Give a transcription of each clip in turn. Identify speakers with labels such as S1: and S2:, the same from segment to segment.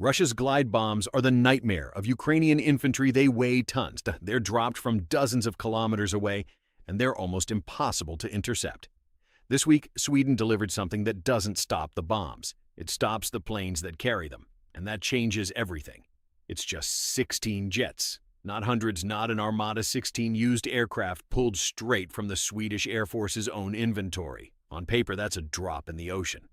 S1: Russia's glide bombs are the nightmare of Ukrainian infantry. They weigh tons. They're dropped from dozens of kilometers away, and they're almost impossible to intercept. This week, Sweden delivered something that doesn't stop the bombs. It stops the planes that carry them, and that changes everything. It's just 16 jets. Not hundreds, not an armada, 16 used aircraft pulled straight from the Swedish Air Force's own inventory. On paper, that's a drop in the ocean.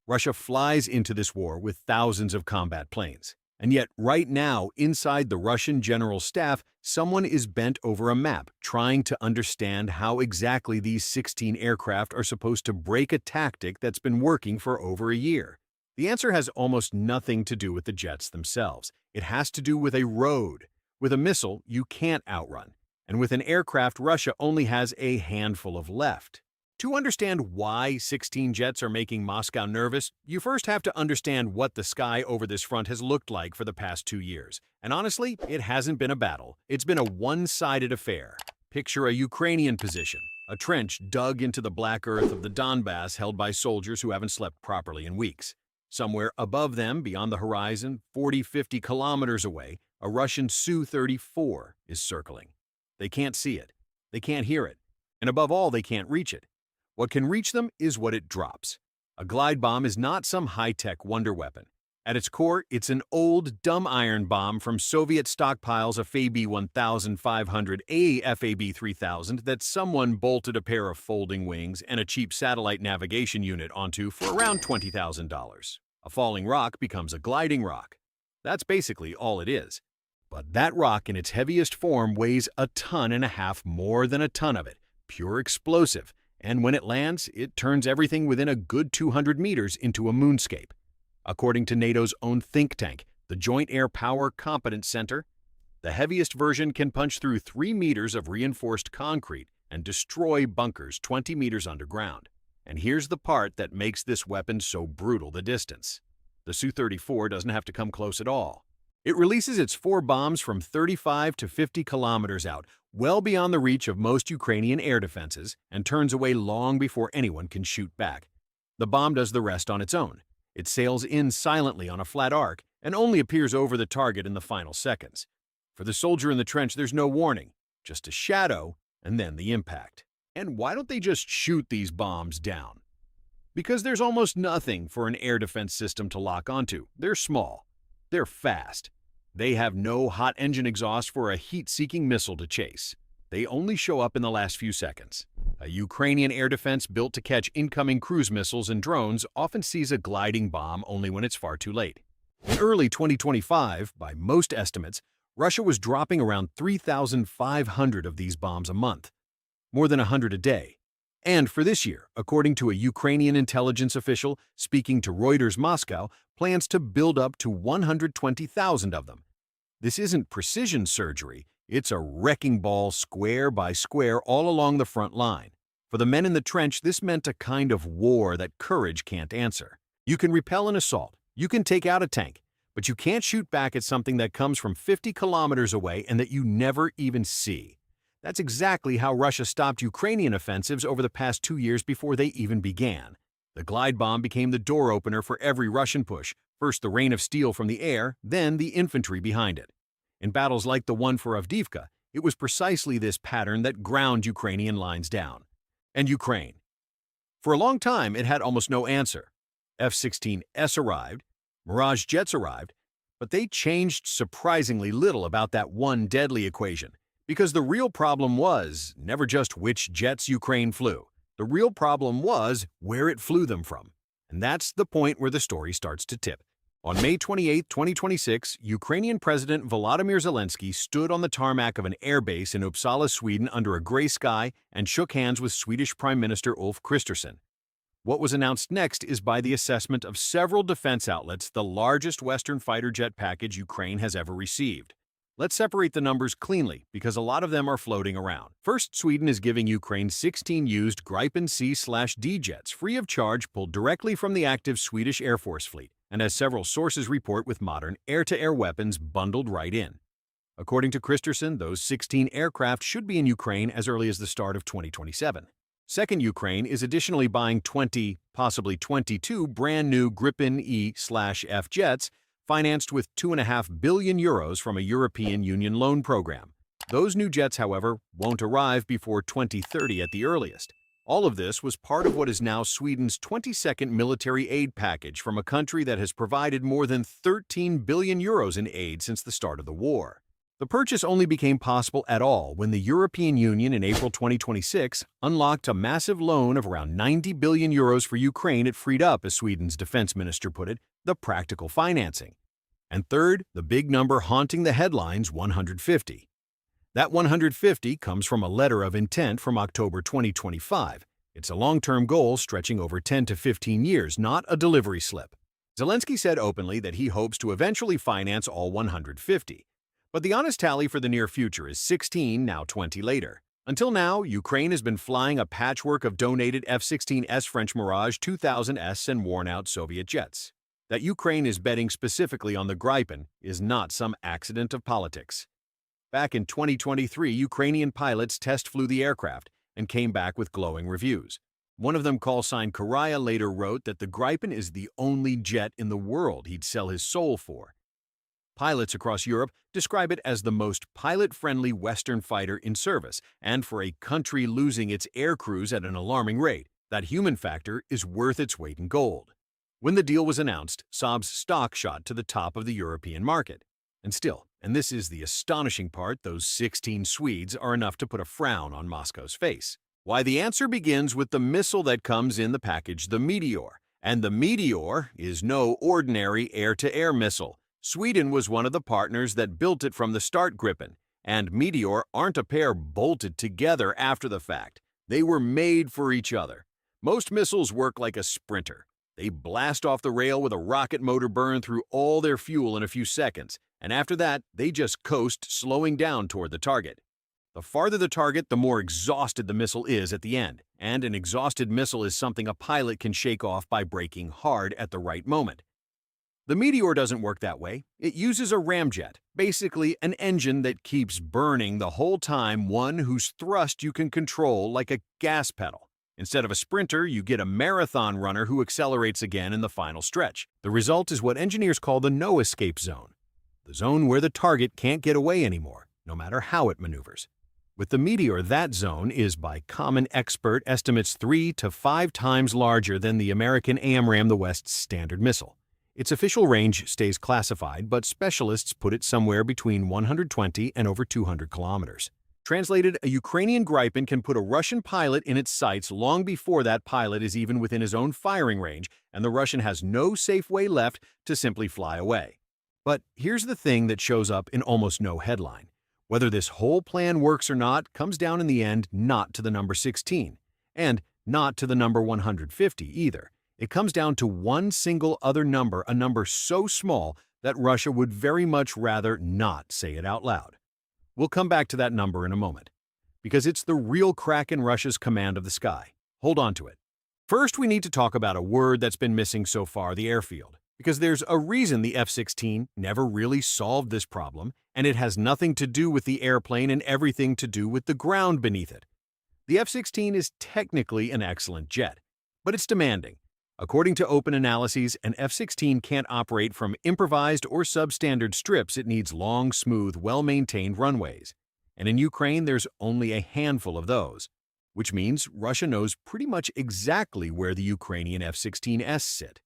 S1: Russia flies into this war with thousands of combat planes. And yet, right now, inside the Russian General Staff, someone is bent over a map, trying to understand how exactly these 16 aircraft are supposed to break a tactic that's been working for over a year. The answer has almost nothing to do with the jets themselves. It has to do with a road. With a missile, you can't outrun. And with an aircraft, Russia only has a handful of left. To understand why 16 jets are making Moscow nervous, you first have to understand what the sky over this front has looked like for the past 2 years. And honestly, it hasn't been a battle. It's been a one-sided affair. Picture a Ukrainian position, a trench dug into the black earth of the Donbass held by soldiers who haven't slept properly in weeks. Somewhere above them, beyond the horizon, 40-50 kilometers away, a Russian Su-34 is circling. They can't see it. They can't hear it. And above all, they can't reach it. What can reach them is what it drops. A glide bomb is not some high-tech wonder weapon. At its core, it's an old, dumb iron bomb from Soviet stockpiles of FAB-1500, FAB-3000 that someone bolted a pair of folding wings and a cheap satellite navigation unit onto for around $20,000. A falling rock becomes a gliding rock. That's basically all it is. But that rock in its heaviest form weighs 1.5 tons, more than a ton of it, pure explosive. And when it lands, it turns everything within a good 200 meters into a moonscape. According to NATO's own think tank, the Joint Air Power Competence Center, the heaviest version can punch through 3 meters of reinforced concrete and destroy bunkers 20 meters underground. And here's the part that makes this weapon so brutal: the distance. The Su-34 doesn't have to come close at all. It releases its 4 bombs from 35 to 50 kilometers out, well beyond the reach of most Ukrainian air defenses, and turns away long before anyone can shoot back. The bomb does the rest on its own. It sails in silently on a flat arc and only appears over the target in the final seconds. For the soldier in the trench, there's no warning, just a shadow and then the impact. And why don't they just shoot these bombs down? Because there's almost nothing for an air defense system to lock onto. They're small. They're fast. They have no hot engine exhaust for a heat-seeking missile to chase. They only show up in the last few seconds. A Ukrainian air defense built to catch incoming cruise missiles and drones often sees a gliding bomb only when it's far too late. In early 2025, by most estimates, Russia was dropping around 3,500 of these bombs a month, more than 100 a day. And for this year, according to a Ukrainian intelligence official speaking to Reuters, Moscow plans to build up to 120,000 of them. This isn't precision surgery, it's a wrecking ball square by square all along the front line. For the men in the trench, this meant a kind of war that courage can't answer. You can repel an assault, you can take out a tank, but you can't shoot back at something that comes from 50 kilometers away and that you never even see. That's exactly how Russia stopped Ukrainian offensives over the past 2 years before they even began. The glide bomb became the door opener for every Russian push, first the rain of steel from the air, then the infantry behind it. In battles like the one for Avdiivka, it was precisely this pattern that ground Ukrainian lines down. And Ukraine. For a long time, it had almost no answer. F-16S arrived, Mirage jets arrived, but they changed surprisingly little about that one deadly equation. Because the real problem was never just which jets Ukraine flew. The real problem was where it flew them from. And that's the point where the story starts to tip. On May 28, 2026, Ukrainian President Volodymyr Zelensky stood on the tarmac of an airbase in Uppsala, Sweden under a gray sky and shook hands with Swedish Prime Minister Ulf Kristersson. What was announced next is, by the assessment of several defense outlets, the largest Western fighter jet package Ukraine has ever received. Let's separate the numbers cleanly, because a lot of them are floating around. First, Sweden is giving Ukraine 16 used Gripen C/D jets free of charge, pulled directly from the active Swedish Air Force fleet, and as several sources report, with modern air-to-air weapons bundled right in. According to Kristersson, those 16 aircraft should be in Ukraine as early as the start of 2027. Second, Ukraine is additionally buying 20, possibly 22 brand new Gripen E/F jets financed with €2.5 billion from a European Union loan program. Those new jets, however, won't arrive before 2030 at the earliest. All of this was part of what is now Sweden's 22nd military aid package from a country that has provided more than €13 billion in aid since the start of the war. The purchase only became possible at all when the European Union in April 2026 unlocked a massive loan of around €90 billion for Ukraine. It freed up, as Sweden's defense minister put it, the practical financing. And third, the big number haunting the headlines, 150. That 150 comes from a letter of intent from October 2025. It's a long-term goal stretching over 10 to 15 years, not a delivery slip. Zelensky said openly that he hopes to eventually finance all 150. But the honest tally for the near future is 16, now 20 later. Until now, Ukraine has been flying a patchwork of donated F-16S French Mirage 2000S and worn-out Soviet jets. That Ukraine is betting specifically on the Gripen is not some accident of politics. Back in 2023, Ukrainian pilots test flew the aircraft and came back with glowing reviews. One of them, call-sign Karaya, later wrote that the Gripen is the only jet in the world he'd sell his soul for. Pilots across Europe describe it as the most pilot-friendly Western fighter in service, and for a country losing its air crews at an alarming rate, that human factor is worth its weight in gold. When the deal was announced, Saab's stock shot to the top of the European market. And still, and this is the astonishing part, those 16 Swedes are enough to put a frown on Moscow's face. Why, the answer begins with the missile that comes in the package, the Meteor. And the Meteor is no ordinary air-to-air missile. Sweden was one of the partners that built it from the start. Gripen and Meteor aren't a pair bolted together after the fact. They were made for each other. Most missiles work like a sprinter. They blast off the rail with a rocket motor, burn through all their fuel in a few seconds, and after that, they just coast, slowing down toward the target. The farther the target, the more exhausted the missile is at the end, and an exhausted missile is something a pilot can shake off by braking hard at the right moment. The Meteor doesn't work that way. It uses a ramjet, basically an engine that keeps burning the whole time, one whose thrust you can control like a gas pedal. Instead of a sprinter, you get a marathon runner who accelerates again in the final stretch. The result is what engineers call the no-escape zone, the zone where the target can't get away anymore, no matter how it maneuvers. With the Meteor, that zone is, by common expert estimates, 3 to 5 times larger than the American AMRAAM, the West's standard missile. Its official range stays classified, but specialists put it somewhere between 120 and over 200 kilometers. Translated, a Ukrainian Gripen can put a Russian pilot in its sights long before that pilot is even within his own firing range, and the Russian has no safe way left to simply fly away. But here's the thing that shows up in almost no headline. Whether this whole plan works or not comes down in the end not to the number 16, and not to the number 150 either. It comes down to one single other number, a number so small that Russia would very much rather not say it out loud. We'll come back to that number in a moment, because it's the real crack in Russia's command of the sky. Hold on to it. First, we need to talk about a word that's been missing so far, the airfield, because there's a reason the F-16 never really solved this problem, and it has nothing to do with the airplane and everything to do with the ground beneath it. The F-16 is technically an excellent jet, but it's demanding. According to open analyses, an F-16 can't operate from improvised or substandard strips. It needs long, smooth, well-maintained runways. And in Ukraine, there's only a handful of those, which means Russia knows pretty much exactly where the Ukrainian F-16S sit.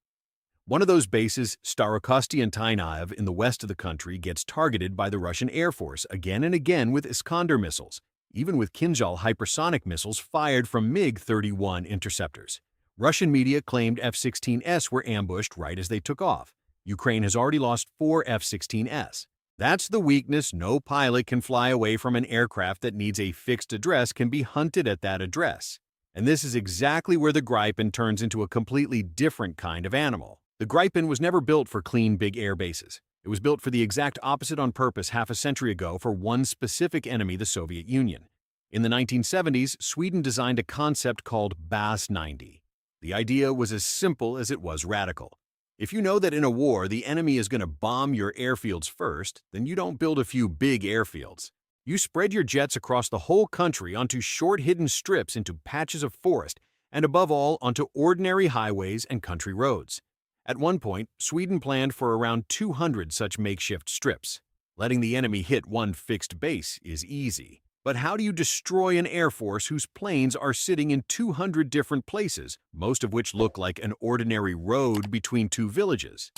S1: One of those bases, Starokosti and Tainaev in the west of the country, gets targeted by the Russian Air Force again and again with Iskander missiles, even with Kinzhal hypersonic missiles fired from MiG-31 interceptors. Russian media claimed F-16S were ambushed right as they took off. Ukraine has already lost 4 F-16S. That's the weakness. No pilot can fly away from an aircraft that needs a fixed address, can be hunted at that address. And this is exactly where the Gripen turns into a completely different kind of animal. The Gripen was never built for clean big air bases. It was built for the exact opposite on purpose half a century ago for one specific enemy, the Soviet Union. In the 1970s, Sweden designed a concept called BAS-90. The idea was as simple as it was radical. If you know that in a war the enemy is going to bomb your airfields first, then you don't build a few big airfields. You spread your jets across the whole country onto short hidden strips into patches of forest, and above all onto ordinary highways and country roads. At one point, Sweden planned for around 200 such makeshift strips. Letting the enemy hit one fixed base is easy. But how do you destroy an air force whose planes are sitting in 200 different places, most of which look like an ordinary road between two villages?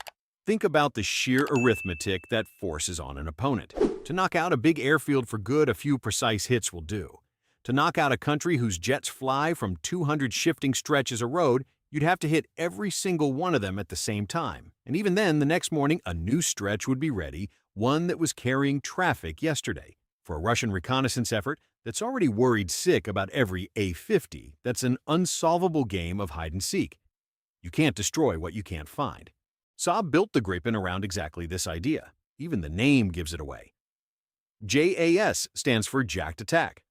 S1: Think about the sheer arithmetic that forces on an opponent. To knock out a big airfield for good, a few precise hits will do. To knock out a country whose jets fly from 200 shifting stretches of road, you'd have to hit every single one of them at the same time. And even then, the next morning, a new stretch would be ready, one that was carrying traffic yesterday. For a Russian reconnaissance effort that's already worried sick about every A-50, that's an unsolvable game of hide-and-seek. You can't destroy what you can't find. Saab built the Gripen around exactly this idea. Even the name gives it away. JAS stands for Jacked Attack.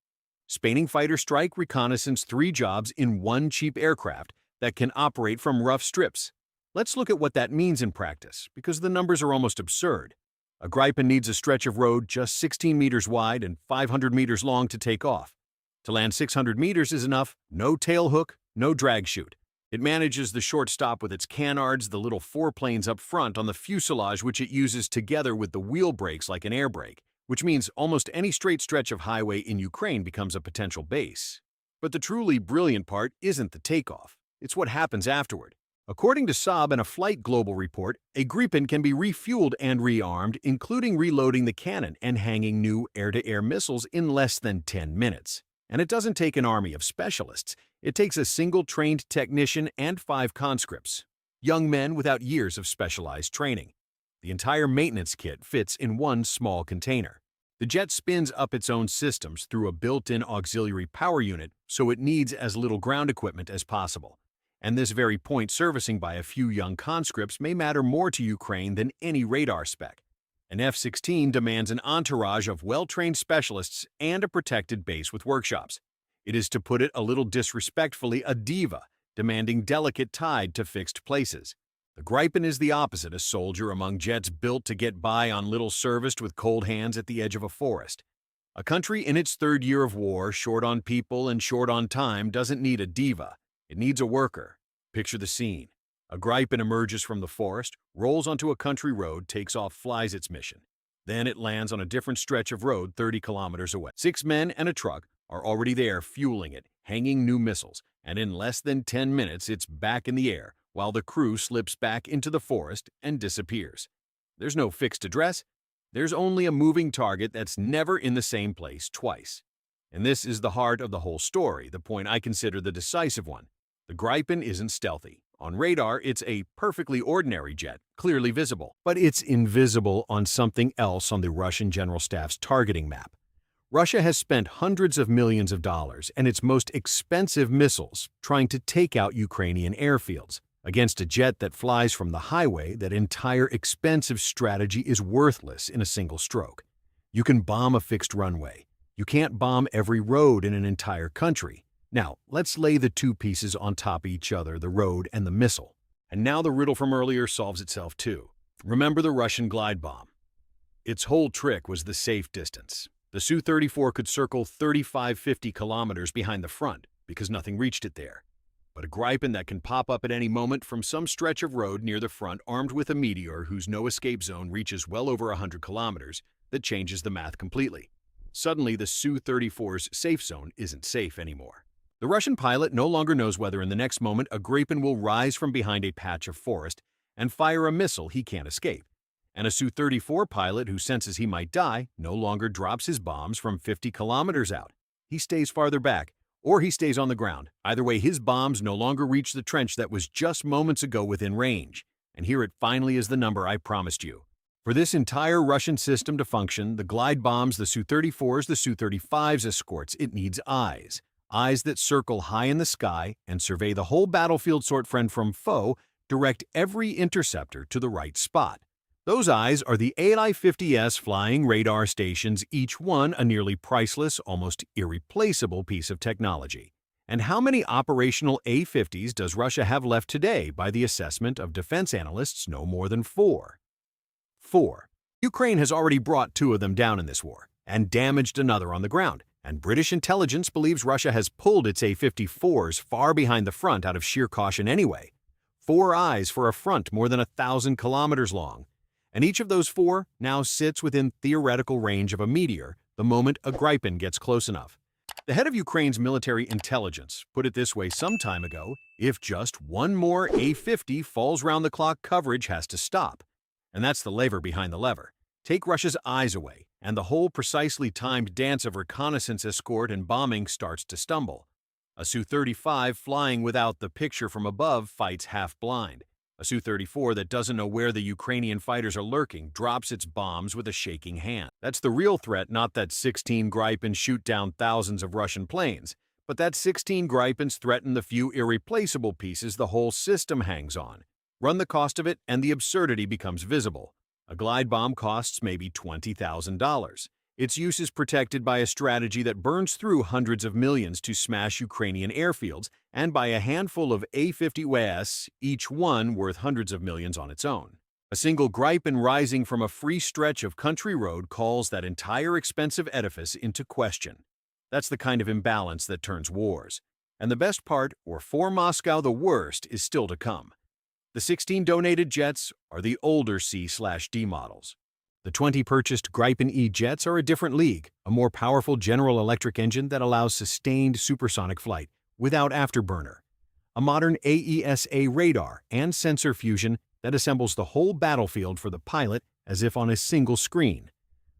S1: Spanning Fighter Strike Reconnaissance 3 jobs in one cheap aircraft that can operate from rough strips. Let's look at what that means in practice, because the numbers are almost absurd. A Gripen needs a stretch of road just 16 meters wide and 500 meters long to take off. To land 600 meters is enough, no tail hook, no drag chute. It manages the short stop with its canards, the little foreplanes up front on the fuselage, which it uses together with the wheel brakes like an air brake, which means almost any straight stretch of highway in Ukraine becomes a potential base. But the truly brilliant part isn't the takeoff, it's what happens afterward. According to Saab and a Flight Global report, a Gripen can be refueled and rearmed, including reloading the cannon and hanging new air-to-air missiles in less than 10 minutes. And it doesn't take an army of specialists. It takes a single trained technician and 5 conscripts, young men without years of specialized training. The entire maintenance kit fits in one small container. The jet spins up its own systems through a built-in auxiliary power unit, so it needs as little ground equipment as possible. And this very point servicing by a few young conscripts may matter more to Ukraine than any radar spec. An F-16 demands an entourage of well-trained specialists and a protected base with workshops. It is, to put it a little disrespectfully, a diva, demanding delicate tide to fixed places. The Gripen is the opposite, a soldier among jets built to get by on little serviced with cold hands at the edge of a forest. A country in its 3rd year of war, short on people and short on time, doesn't need a diva. It needs a worker. Picture the scene. A Gripen emerges from the forest, rolls onto a country road, takes off, flies its mission. Then it lands on a different stretch of road 30 kilometers away. 6 men and a truck are already there fueling it, hanging new missiles, and in less than 10 minutes it's back in the air while the crew slips back into the forest and disappears. There's no fixed address. There's only a moving target that's never in the same place twice. And this is the heart of the whole story, the point I consider the decisive one. The Gripen isn't stealthy. On radar, it's a perfectly ordinary jet, clearly visible. But it's invisible on something else on the Russian General Staff's targeting map. Russia has spent hundreds of millions of dollars and its most expensive missiles trying to take out Ukrainian airfields. Against a jet that flies from the highway, that entire expensive strategy is worthless in a single stroke. You can bomb a fixed runway. You can't bomb every road in an entire country. Now, let's lay the two pieces on top of each other, the road and the missile. And now the riddle from earlier solves itself too. Remember the Russian glide bomb? Its whole trick was the safe distance. The Su-34 could circle 35-50 kilometers behind the front because nothing reached it there. But a Gripen that can pop up at any moment from some stretch of road near the front, armed with a Meteor whose no-escape zone reaches well over 100 kilometers, that changes the math completely. Suddenly, the Su-34's safe zone isn't safe anymore. The Russian pilot no longer knows whether in the next moment a Gripen will rise from behind a patch of forest and fire a missile he can't escape. And a Su-34 pilot who senses he might die no longer drops his bombs from 50 kilometers out. He stays farther back, or he stays on the ground. Either way, his bombs no longer reach the trench that was just moments ago within range. And here it finally is, the number I promised you. For this entire Russian system to function, the glide bombs, the Su-34s, the Su-35s escorts, it needs eyes. Eyes that circle high in the sky and survey the whole battlefield, sort friend from foe, direct every interceptor to the right spot. Those eyes are the AI-50S flying radar stations, each one a nearly priceless, almost irreplaceable piece of technology. And how many operational A-50s does Russia have left today? By the assessment of defense analysts, no more than 4. 4. Ukraine has already brought 2 of them down in this war and damaged another on the ground. And British intelligence believes Russia has pulled its A-54s far behind the front out of sheer caution anyway. 4 eyes for a front more than 1,000 kilometers long. And each of those 4 now sits within theoretical range of a Meteor the moment a Gripen gets close enough. The head of Ukraine's military intelligence put it this way some time ago: if just one more A-50 falls round-the-clock, coverage has to stop. And that's the lever behind the lever. Take Russia's eyes away, and the whole precisely timed dance of reconnaissance, escort, and bombing starts to stumble. A Su-35 flying without the picture from above fights half-blind. A Su-34 that doesn't know where the Ukrainian fighters are lurking drops its bombs with a shaking hand. That's the real threat, not that 16 Gripen shoot down thousands of Russian planes, but that 16 Gripens threaten the few irreplaceable pieces the whole system hangs on. Run the cost of it, and the absurdity becomes visible. A glide bomb costs maybe $20,000. Its use is protected by a strategy that burns through hundreds of millions to smash Ukrainian airfields, and by a handful of A-50s, each one worth hundreds of millions on its own. A single Gripen rising from a free stretch of country road calls that entire expensive edifice into question. That's the kind of imbalance that turns wars. And the best part, or for Moscow the worst, is still to come. The 16 donated jets are the older C/D models. The 20 purchased Gripen E jets are a different league, a more powerful General Electric engine that allows sustained supersonic flight without afterburner, a modern AESA radar and sensor fusion that assembles the whole battlefield for the pilot as if on a single screen.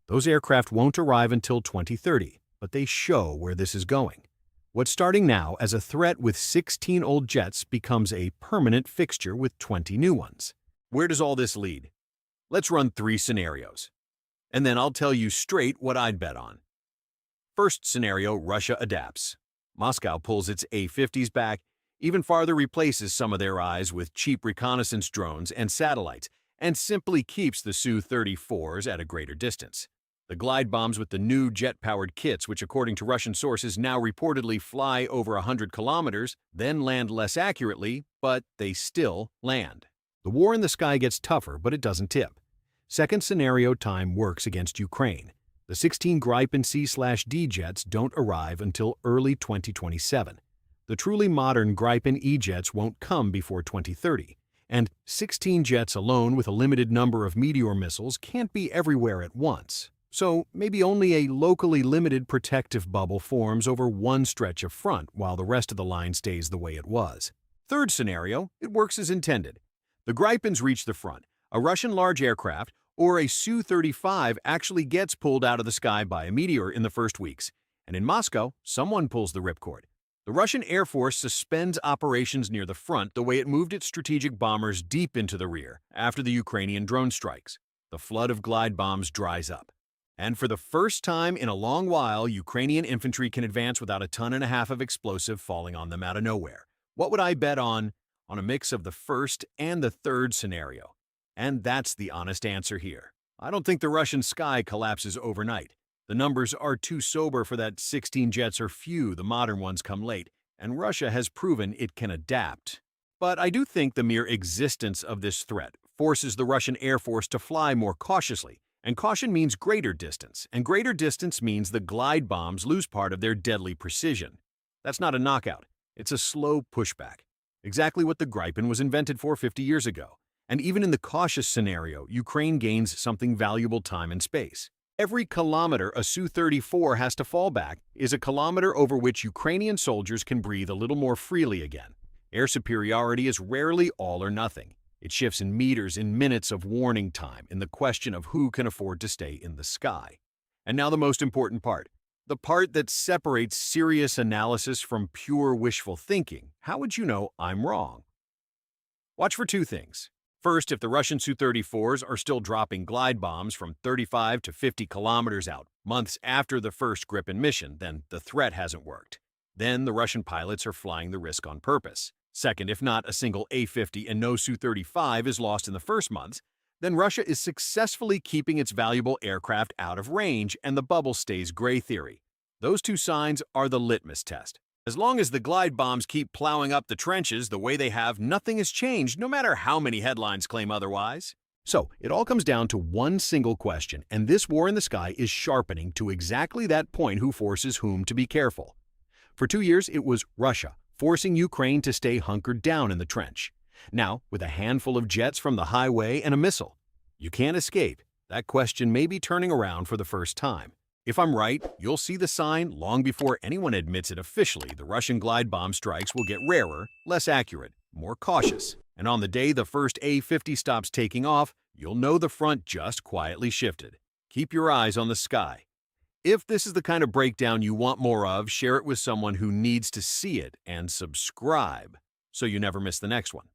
S1: Those aircraft won't arrive until 2030, but they show where this is going. What's starting now as a threat with 16 old jets becomes a permanent fixture with 20 new ones. Where does all this lead? Let's run 3 scenarios, and then I'll tell you straight what I'd bet on. First scenario, Russia adapts. Moscow pulls its A-50s back, even farther replaces some of their eyes with cheap reconnaissance drones and satellites, and simply keeps the Su-34s at a greater distance. The glide bombs with the new jet-powered kits, which according to Russian sources now reportedly fly over 100 kilometers, then land less accurately, but they still land. The war in the sky gets tougher, but it doesn't tip. Second scenario time works against Ukraine. The 16 Gripen C/D jets don't arrive until early 2027. The truly modern Gripen E jets won't come before 2030. And 16 jets alone with a limited number of Meteor missiles can't be everywhere at once. So maybe only a locally limited protective bubble forms over one stretch of front while the rest of the line stays the way it was. Third scenario, it works as intended. The Gripens reach the front, a Russian large aircraft or a Su-35 actually gets pulled out of the sky by a Meteor in the first weeks, and in Moscow, someone pulls the ripcord. The Russian Air Force suspends operations near the front the way it moved its strategic bombers deep into the rear after the Ukrainian drone strikes. The flood of glide bombs dries up. And for the first time in a long while, Ukrainian infantry can advance without a ton and a half of explosive falling on them out of nowhere. What would I bet on? On a mix of the first and the third scenario. And that's the honest answer here. I don't think the Russian sky collapses overnight. The numbers are too sober for that. 16 jets are few, the modern ones come late, and Russia has proven it can adapt. But I do think the mere existence of this threat forces the Russian Air Force to fly more cautiously, and caution means greater distance, and greater distance means the glide bombs lose part of their deadly precision. That's not a knockout, it's a slow pushback. Exactly what the Gripen was invented for 50 years ago. And even in the cautious scenario, Ukraine gains something valuable: time and space. Every kilometer a Su-34 has to fall back is a kilometer over which Ukrainian soldiers can breathe a little more freely again. Air superiority is rarely all or nothing. It shifts in meters, in minutes of warning time, in the question of who can afford to stay in the sky. And now the most important part. The part that separates serious analysis from pure wishful thinking. How would you know I'm wrong? Watch for 2 things. First, if the Russian Su-34s are still dropping glide bombs from 35 to 50 kilometers out, months after the first Gripen mission, then the threat hasn't worked. Then the Russian pilots are flying the risk on purpose. Second, if not a single A-50 and no Su-35 is lost in the first months, then Russia is successfully keeping its valuable aircraft out of range and the bubble stays gray theory. Those 2 signs are the litmus test. As long as the glide bombs keep plowing up the trenches the way they have, nothing has changed, no matter how many headlines claim otherwise. So, it all comes down to one single question, and this war in the sky is sharpening to exactly that point: who forces whom to be careful. For 2 years, it was Russia, forcing Ukraine to stay hunkered down in the trench. Now, with a handful of jets from the highway and a missile, you can't escape. That question may be turning around for the first time. If I'm right, you'll see the sign long before anyone admits it officially. The Russian glide bomb strikes will get rarer, less accurate, more cautious. And on the day the first A-50 stops taking off, you'll know the front just quietly shifted. Keep your eyes on the sky. If this is the kind of breakdown you want more of, share it with someone who needs to see it and subscribe so you never miss the next one.